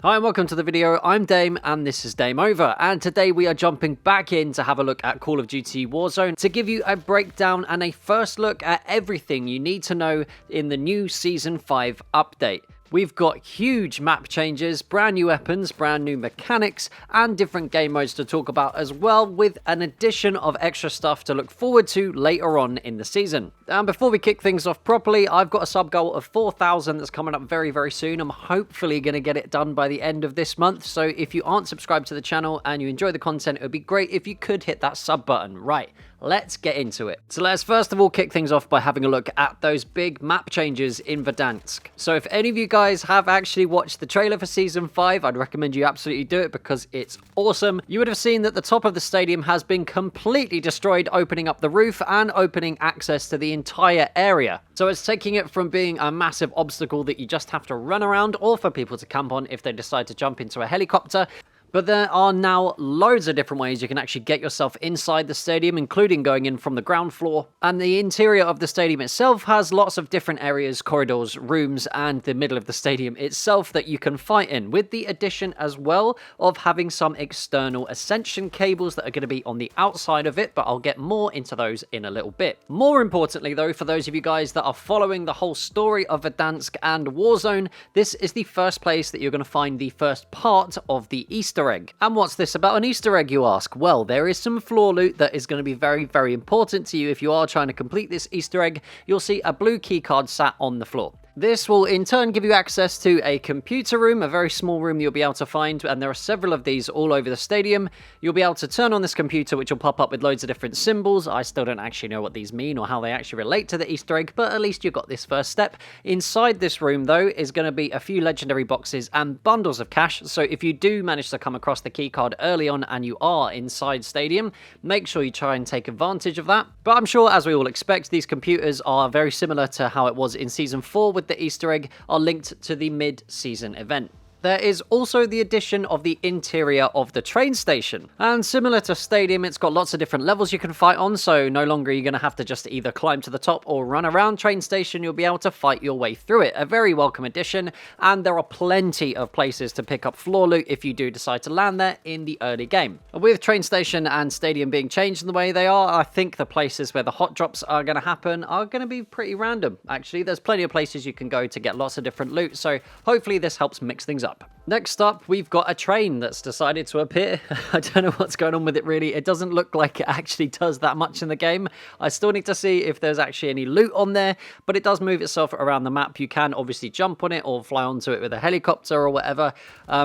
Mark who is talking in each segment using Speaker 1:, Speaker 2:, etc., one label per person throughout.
Speaker 1: Hi and welcome to the video. I'm Dame and this is Dame Over, and today we are jumping back in to have a look at Call of Duty Warzone to give you a breakdown and a first look at everything you need to know in the new Season 5 update. We've got huge map changes, brand new weapons, brand new mechanics, and different game modes to talk about as well, with an addition of extra stuff to look forward to later on in the season. And before we kick things off properly, I've got a sub goal of 4,000 that's coming up very, very soon. I'm hopefully going to get it done by the end of this month, so if you aren't subscribed to the channel and you enjoy the content, it would be great if you could hit that sub button. Right. Let's get into it. So let's first of all kick things off by having a look at those big map changes in Verdansk. So if any of you guys have actually watched the trailer for Season 5, I'd recommend you absolutely do it because it's awesome. You would have seen that the top of the stadium has been completely destroyed, opening up the roof and opening access to the entire area. So it's taking it from being a massive obstacle that you just have to run around, or for people to camp on if they decide to jump into a helicopter. But there are now loads of different ways you can actually get yourself inside the stadium, including going in from the ground floor. And the interior of the stadium itself has lots of different areas, corridors, rooms, and the middle of the stadium itself that you can fight in, with the addition as well of having some external ascension cables that are going to be on the outside of it, but I'll get more into those in a little bit. More importantly though, for those of you guys that are following the whole story of Verdansk and Warzone, this is the first place that you're going to find the first part of the Easter egg. And what's this about an Easter egg, you ask? Well, there is some floor loot that is going to be very, very important to you if you are trying to complete this Easter egg. You'll see a blue keycard sat on the floor. This will in turn give you access to a computer room, a very small room you'll be able to find, and there are several of these all over the stadium. You'll be able to turn on this computer, which will pop up with loads of different symbols. I still don't actually know what these mean or how they actually relate to the Easter egg, but at least you've got this first step. Inside this room, though, is going to be a few legendary boxes and bundles of cash, so if you do manage to come across the keycard early on and you are inside stadium, make sure you try and take advantage of that. But I'm sure, as we all expect, these computers are very similar to how it was in Season 4 with the Easter egg, are linked to the mid-season event. There is also the addition of the interior of the train station. And similar to Stadium, it's got lots of different levels you can fight on, so no longer are you going to have to just either climb to the top or run around Train Station. You'll be able to fight your way through it. A very welcome addition, and there are plenty of places to pick up floor loot if you do decide to land there in the early game. With Train Station and Stadium being changed in the way they are, I think the places where the hot drops are going to happen are going to be pretty random, actually. There's plenty of places you can go to get lots of different loot, so hopefully this helps mix things up. Next up, we've got a train that's decided to appear. I don't know what's going on with it, really. It doesn't look like it actually does that much in the game. I still need to see if there's actually any loot on there, but it does move itself around the map. You can obviously jump on it or fly onto it with a helicopter or whatever.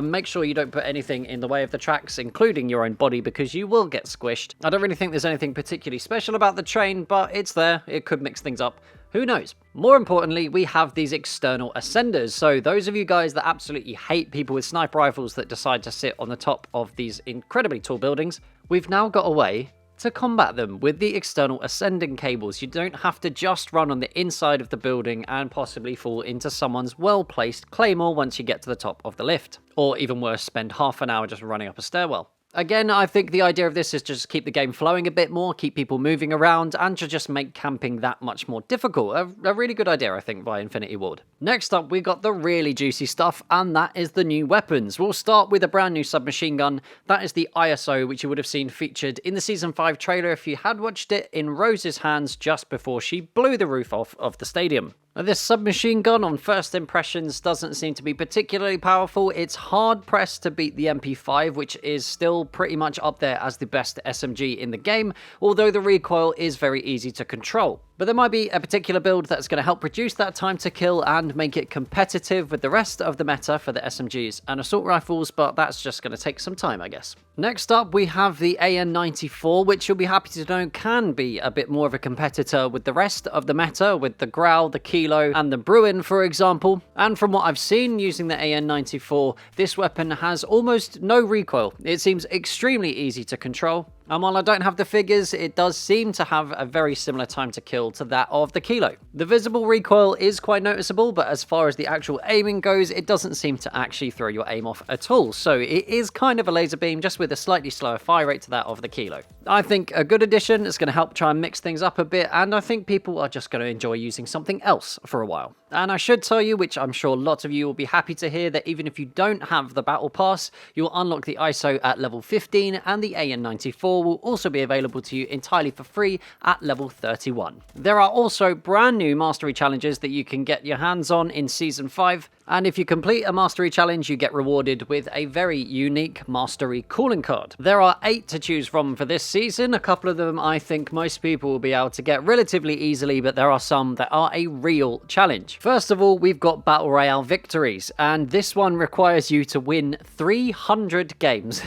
Speaker 1: Make sure you don't put anything in the way of the tracks, including your own body, because you will get squished. I don't really think there's anything particularly special about the train, but it's there. It could mix things up. Who knows? More importantly, we have these external ascenders. So those of you guys that absolutely hate people with sniper rifles that decide to sit on the top of these incredibly tall buildings, we've now got a way to combat them with the external ascending cables. You don't have to just run on the inside of the building and possibly fall into someone's well-placed claymore once you get to the top of the lift. Or even worse, spend half an hour just running up a stairwell. Again, I think the idea of this is to just keep the game flowing a bit more, keep people moving around, and to just make camping that much more difficult. A really good idea, I think, by Infinity Ward. Next up, we got the really juicy stuff, and that is the new weapons. We'll start with a brand new submachine gun. That is the ISO, which you would have seen featured in the Season 5 trailer if you had watched it, in Rose's hands just before she blew the roof off of the stadium. Now, this submachine gun, on first impressions, doesn't seem to be particularly powerful. It's hard-pressed to beat the MP5, which is still pretty much up there as the best SMG in the game, although the recoil is very easy to control. But there might be a particular build that's going to help reduce that time to kill and make it competitive with the rest of the meta for the SMGs and assault rifles, but that's just going to take some time, I guess. Next up, we have the AN-94, which you'll be happy to know can be a bit more of a competitor with the rest of the meta, with the Growl, the Kilo, and the Bruin, for example. And from what I've seen using the AN-94, this weapon has almost no recoil. It seems extremely easy to control. And while I don't have the figures, it does seem to have a very similar time to kill to that of the Kilo. The visible recoil is quite noticeable, but as far as the actual aiming goes, it doesn't seem to actually throw your aim off at all. So it is kind of a laser beam, just with a slightly slower fire rate to that of the Kilo. I think a good addition. It's going to help try and mix things up a bit, and I think people are just going to enjoy using something else for a while. And I should tell you, which I'm sure lots of you will be happy to hear, that even if you don't have the Battle Pass, you'll unlock the ISO at level 15, and the AN94 will also be available to you entirely for free at level 31. There are also brand new Mastery Challenges that you can get your hands on in Season 5, and if you complete a Mastery Challenge, you get rewarded with a very unique Mastery calling card. There are 8 to choose from for this season. A couple of them I think most people will be able to get relatively easily, but there are some that are a real challenge. First of all, we've got Battle Royale Victories, and this one requires you to win 300 games,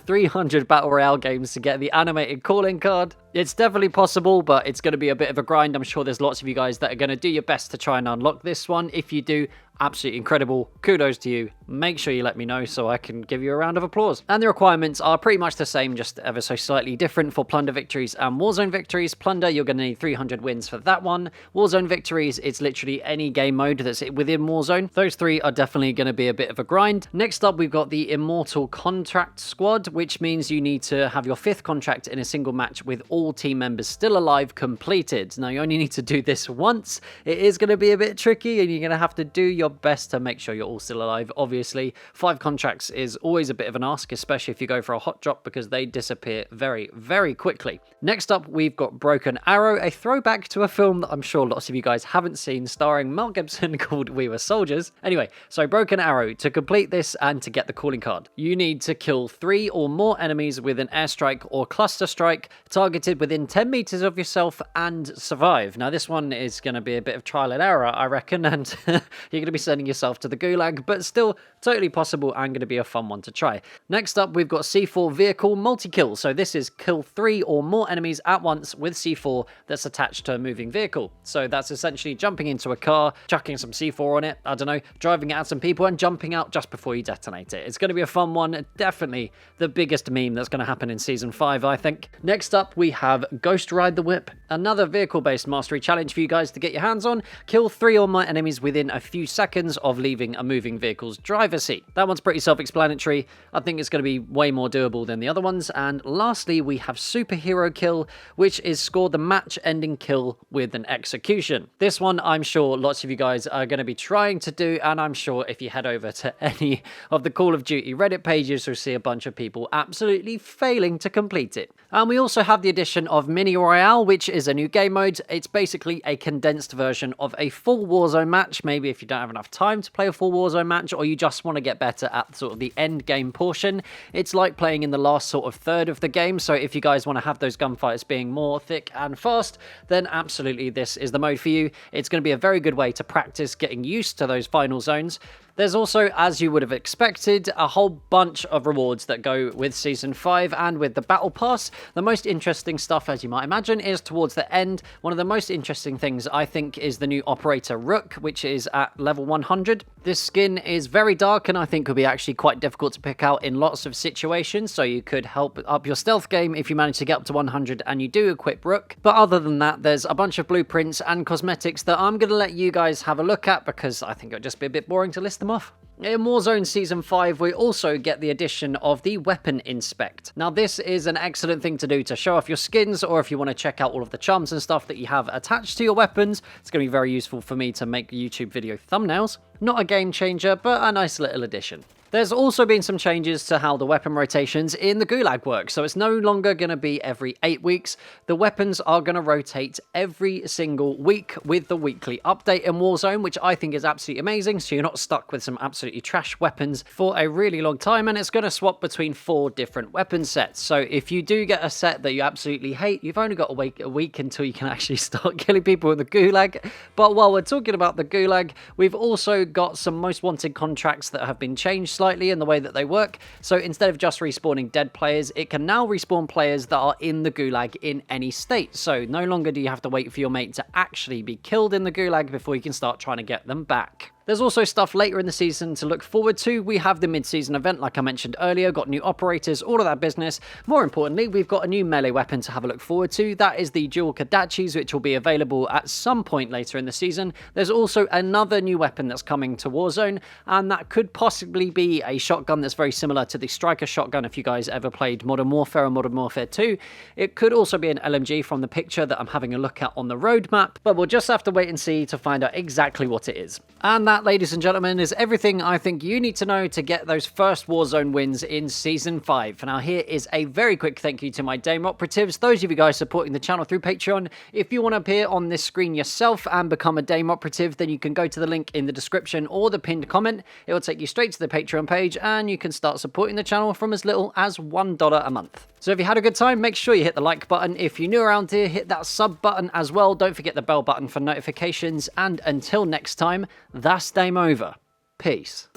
Speaker 1: 300 Battle Royale games to get the animated calling card. It's definitely possible, but it's going to be a bit of a grind. I'm sure there's lots of you guys that are going to do your best to try and unlock this one. If you do, absolutely incredible. Kudos to you. Make sure you let me know so I can give you a round of applause. And the requirements are pretty much the same, just ever so slightly different for Plunder Victories and Warzone Victories. Plunder, you're going to need 300 wins for that one. Warzone Victories, it's literally any game mode that's within Warzone. Those 3 are definitely going to be a bit of a grind. Next up, we've got the Immortal Contract Squad, which means you need to have your 5th contract in a single match with all team members still alive completed. Now, you only need to do this once. It is going to be a bit tricky, and you're going to have to do your best to make sure you're all still alive. Obviously, 5 contracts is always a bit of an ask, especially if you go for a hot drop, because they disappear very, very quickly. Next up, we've got Broken Arrow, a throwback to a film that I'm sure lots of you guys haven't seen, starring Mel Gibson, called We Were Soldiers. Anyway, so Broken Arrow, to complete this and to get the calling card, you need to kill 3 or more enemies with an airstrike or cluster strike targeted within 10 meters of yourself and survive. Now, this one is going to be a bit of trial and error, I reckon, and you're going to be sending yourself to the gulag, but still totally possible and going to be a fun one to try. Next up, we've got C4 Vehicle Multi-Kill. So this is kill 3 or more enemies at once with C4 that's attached to a moving vehicle. So that's essentially jumping into a car, chucking some C4 on it, I don't know, driving it at some people and jumping out just before you detonate it. It's going to be a fun one. Definitely the biggest meme that's going to happen in Season 5, I think. Next up, we have Ghost Ride the Whip. Another vehicle-based mastery challenge for you guys to get your hands on. Kill 3 or more enemies within a few seconds of leaving a moving vehicle's driver's seat. That one's pretty self-explanatory. I think it's going to be way more doable than the other ones. And lastly, we have Superhero Kill, which is score the match-ending kill with an execution. This one, I'm sure lots of you guys are going to be trying to do, and I'm sure if you head over to any of the Call of Duty Reddit pages, you'll see a bunch of people absolutely failing to complete it. And we also have the addition of Mini Royale, which is a new game mode. It's basically a condensed version of a full Warzone match. Maybe if you don't have enough time to play a full Warzone match, or you just want to get better at sort of the end game portion. It's like playing in the last sort of third of the game. So if you guys want to have those gunfights being more thick and fast, then absolutely this is the mode for you. It's going to be a very good way to practice getting used to those final zones. There's also, as you would have expected, a whole bunch of rewards that go with Season 5 and with the Battle Pass. The most interesting stuff, as you might imagine, is towards the end. One of the most interesting things, I think, is the new Operator Rook, which is at level 100. This skin is very dark and I think could be actually quite difficult to pick out in lots of situations, so you could help up your stealth game if you manage to get up to 100 and you do equip Rook. But other than that, there's a bunch of blueprints and cosmetics that I'm going to let you guys have a look at, because I think it would just be a bit boring to list them off. In Warzone Season 5, we also get the addition of the Weapon Inspect. Now, this is an excellent thing to do to show off your skins, or if you want to check out all of the charms and stuff that you have attached to your weapons. It's going to be very useful for me to make YouTube video thumbnails. Not a game changer, but a nice little addition. There's also been some changes to how the weapon rotations in the Gulag work, so it's no longer going to be every 8 weeks. The weapons are going to rotate every single week with the weekly update in Warzone, which I think is absolutely amazing, so you're not stuck with some absolutely trash weapons for a really long time, and it's going to swap between 4 different weapon sets. So if you do get a set that you absolutely hate, you've only got to wait a week until you can actually start killing people in the Gulag. But while we're talking about the Gulag, we've also got some most wanted contracts that have been changed slightly in the way that they work. So instead of just respawning dead players, it can now respawn players that are in the Gulag in any state. So no longer do you have to wait for your mate to actually be killed in the Gulag before you can start trying to get them back. There's also stuff later in the season to look forward to. We have the mid-season event, like I mentioned earlier, got new operators, all of that business. More importantly, we've got a new melee weapon to have a look forward to. That is the dual Kodachis, which will be available at some point later in the season. There's also another new weapon that's coming to Warzone, and that could possibly be a shotgun that's very similar to the Striker shotgun if you guys ever played Modern Warfare or Modern Warfare 2. It could also be an LMG from the picture that I'm having a look at on the roadmap, but we'll just have to wait and see to find out exactly what it is. And that, ladies and gentlemen, is everything I think you need to know to get those first Warzone wins in Season 5. Now, here is a very quick thank you to my Dame Operatives, those of you guys supporting the channel through Patreon. If you want to appear on this screen yourself and become a Dame Operative, then you can go to the link in the description or the pinned comment. It will take you straight to the Patreon page, and you can start supporting the channel from as little as $1 a month. So if you had a good time, make sure you hit the like button. If you're new around here, hit that sub button as well. Don't forget the bell button for notifications. And until next time, that's Dame over. Peace.